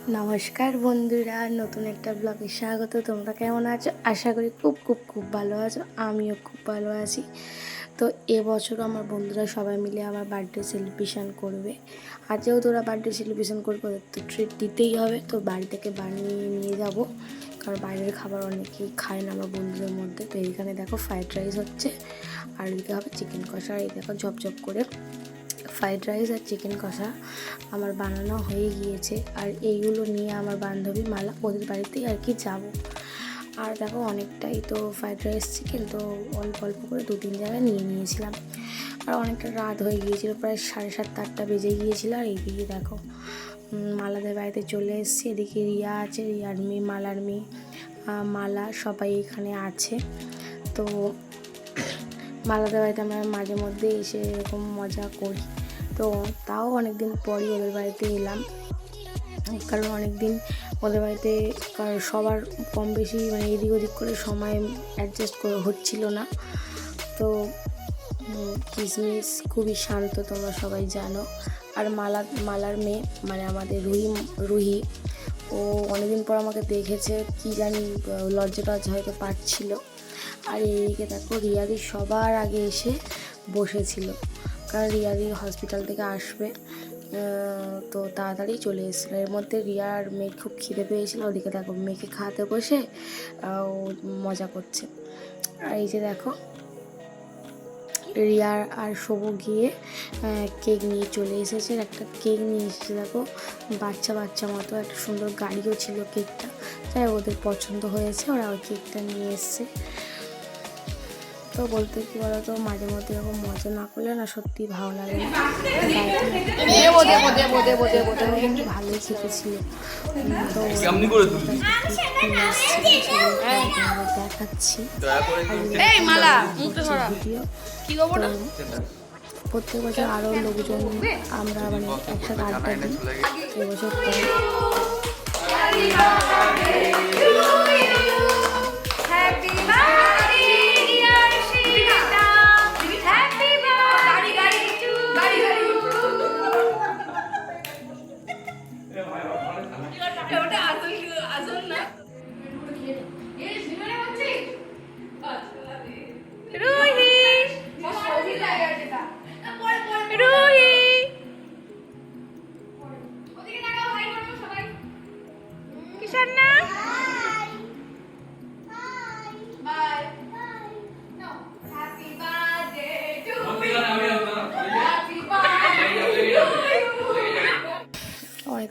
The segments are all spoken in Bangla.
নমস্কার বন্ধুরা, নতুন একটা ব্লগে স্বাগত। তোমরা কেমন আছো? আশা করি খুব ভালো আছো। আমিও খুব ভালো আছি। তো এবছরও আমার বন্ধুরা সবাই মিলে আমার বার্থডে সেলিব্রেশন করবে। আর যেহেতু ওরা বার্থডে সেলিব্রেশন করবে ওদের তো ট্রিট দিতেই হবে। তো বাড়ি থেকে বানিয়ে নিয়ে যাব, কারণ বাইরের খাবার অনেকেই খায় না আমার বন্ধুদের মধ্যে। তো এইখানে দেখো ফ্রাইড রাইস হচ্ছে, আর এদিকে হবে চিকেন কষা। এই দেখো ঝপঝপ করে ফ্রাইড রাইস আর চিকেন কষা আমার বানানো হয়ে গিয়েছে। আর এইগুলো নিয়ে আমার বান্ধবী মালা ওদের বাড়িতেই আর কি যাব। আর দেখো অনেকটাই তো ফ্রাইড রাইস চিকেন তো অল্প অল্প করে 2-3 জায়গায় নিয়ে নিয়েছিলাম। আর অনেকটা রাত হয়ে গিয়েছিল, প্রায় 7:30-8টা বেজে গিয়েছিলো। আর এইদিকে দেখো মালাদের বাড়িতে চলে এসেছি। এদিকে রিয়া আছে, রিয়ার মেয়ে, মালার মেয়ে, মালা সবাই এখানে আছে। তো মালাদের বাড়িতে আমরা মাঝে মধ্যে এসে এরকম মজা করি। তো তাও অনেক দিন পরই ওদের বাড়িতে এলাম, কারণ অনেক দিন ওদের বাড়িতে সবার কম বেশি মানে এদিক ওদিক করে সময় অ্যাডজাস্ট করে হচ্ছিল না। তো কিসমিস খুবই শান্ত, তোমরা সবাই জানো। আর মালার মেয়ে মানে আমাদের রুহি, ও অনেকদিন পর আমাকে দেখেছে, কি জানি লজ্জা হয়তো পাচ্ছিল। আর এইদিকে দেখো রিয়াদি সবার আগে এসে বসেছিল, কারণ রিয়াদি হসপিটাল থেকে আসবে, তো তাড়াতাড়ি চলে এসেছিলো। এর মধ্যে রিয়ার মেয়ে খুব খিদে পেয়েছিল। ওদিকে দেখো মেয়েকে খাওয়াতে বসে ও মজা করছে। আর এই যে দেখো রিয়ার আর শোভু গিয়ে কেক নিয়ে চলে এসেছে। একটা কেক নিয়ে এসেছে দেখো, বাচ্চা মতো একটা সুন্দর গাড়িও ছিল কেকটা। তাই ওদের পছন্দ হয়েছে, ওরা ওই কেকটা নিয়ে এসছে। তো বলতে কি বলো তো, মাঝে মধ্যে এরকম মজা না করলে না সত্যি ভালো লাগে না। কিন্তু ভালোই শিখেছিল। তো দেখাচ্ছি ভিডিও। প্রত্যেক বছর আরও লোকজন আমরা মানে একসাথে আড্ডা দিই। এবছর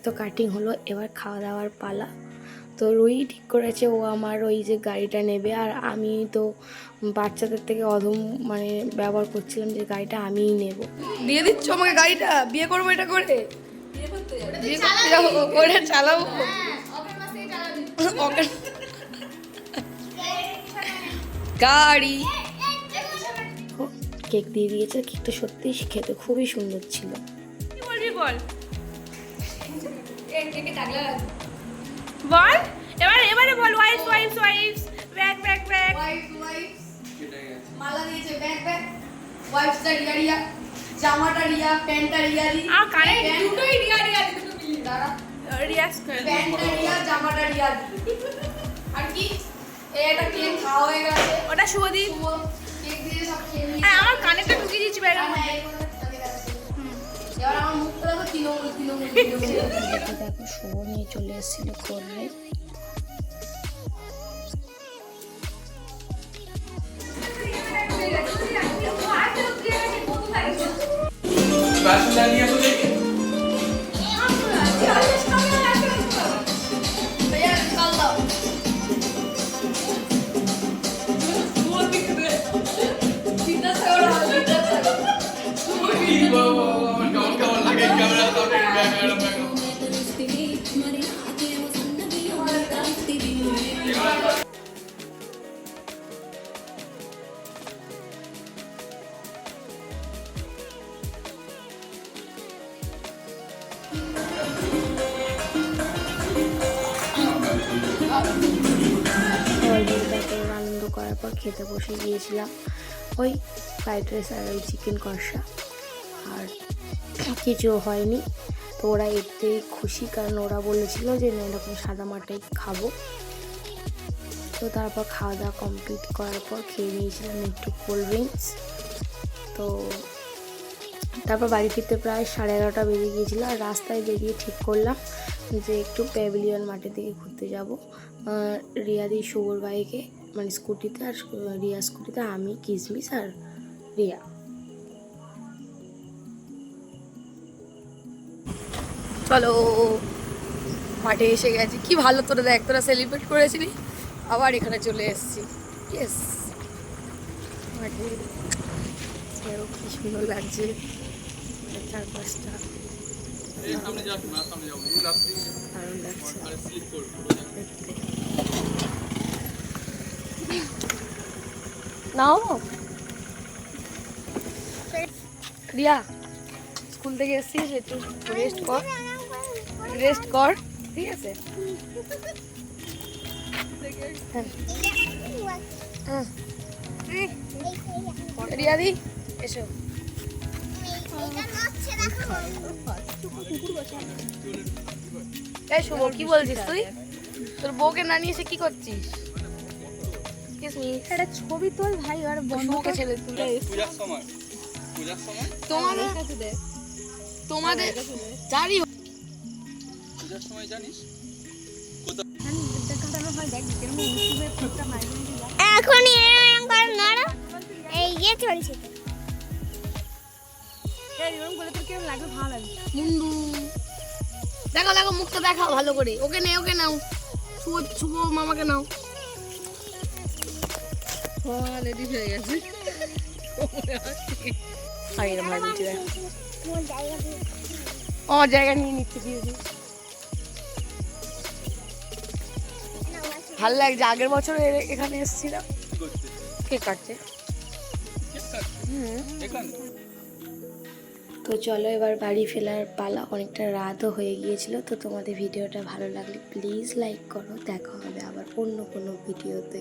তো কাটিং হলো, এবার খাওয়া দাওয়ার পালা। তো রুই ঠিক করেছে ও আমার ওই যে গাড়িটা নেবে, আর আমি তো বাচ্চাদের থেকে অধম মানে ব্যবহার করছিলাম যে গাড়িটা আমিই নেব। দিয়ে দিচ্ছ আমাকে গাড়িটা, বিয়ে করবো এটা করে, ওটা চালাবো গাড়ি। কেক দিয়ে দিয়েছে, কেকটা সত্যিই খেতে খুবই সুন্দর ছিল। কি বলবি বল, বল এবারে বল। ওয়াইফ ব্যাক মালা দিয়েছে ব্যাক ওয়াইফটা রিয়া জামাটা রিয়া প্যান্টটা রিয়া আর কানে দুটোই রিয়া দুটো মিলি দাঁড়া রিয়াজ করে প্যান্টটা রিয়া জামাটা রিয়া। আর কি এটা কেক খাওয়া হয়ে গেছে, ওটা শুভদীপ কেক দিয়ে সব খেয়ে নিয়ে আমার কানেরটা ঢুকিয়ে দিয়েছি বাইরে। এবার আমার মুখটা দেখো তৃণমূল দেখো শুভ নিয়ে চলে এসেছিল করলে। আনন্দ করার পর খেতে বসে গিয়েছিলাম ওই ফ্রাইড রাইস আর ওই চিকেন কষা, আর কিছু হয়নি। তো ওরা এতেই খুশি, কারণ ওরা বলেছিল যে না এরকম সাদা মাটাই খাবো। তো তারপর খাওয়া দাওয়া কমপ্লিট করার পর খেয়ে নিয়েছিলাম একটু কোল্ড ড্রিঙ্কস। তো তারপর বাড়ি ফিরতে প্রায় 11:30 বেজে গিয়েছিলো। আর রাস্তায় বেরিয়ে ঠিক করলাম যে একটু প্যাভিলিয়ন মাঠের দিকে ঘুরতে যাব। রিয়াদি শুভর বাইকে মানে স্কুটিতে, আর রিয়া স্কুটিতে, আমি কিসমিস আর রিয়া। চলো মাঠে এসে গেছি। কি ভালো তোরা দেখ, তোরা সেলিব্রেট করেছিলি, আবার এখানে চলে এসেছি। ইয়েস, মাঠে কি সুন্দর লাগছে চারপাশটা, দারুণ লাগছে দেখতে। নাও রিয়া, স্কুল থেকে এসেছিস, একটু রেস্ট কর, ঠিক আছে? হ্যাঁ রিয়াদি এসো। এই শুভ, কি বলছিস তুই? তোর বউকে না নিয়ে এসে কি করছিস? একটা ছবি তোল ভাই, আর বন্ধুকে ছেড়ে তুলে তোমাদের জানি পূজার সময় জানিস এখন এরকম করে নড়ো, এই ইয়ে চলছে। মুন্ডু দেখো দেখো, মুখটা দেখাও ভালো করে। ওকে নাও, শুভ মামাকে নাও। রেডি হয়ে গেছে। আমার জায়গা নিয়ে নিচ্ছে দিয়েছি। ভালো লাগছে। আগের বছর এখানে এসেছিলাম। কেক কাটছে। তো চলো এবার বাড়ি ফেরার পালা, অনেকটা রাতও হয়ে গিয়েছিল। তো তোমাদের ভিডিওটা ভালো লাগলে প্লিজ লাইক করো। দেখা হবে আবার অন্য কোনো ভিডিওতে।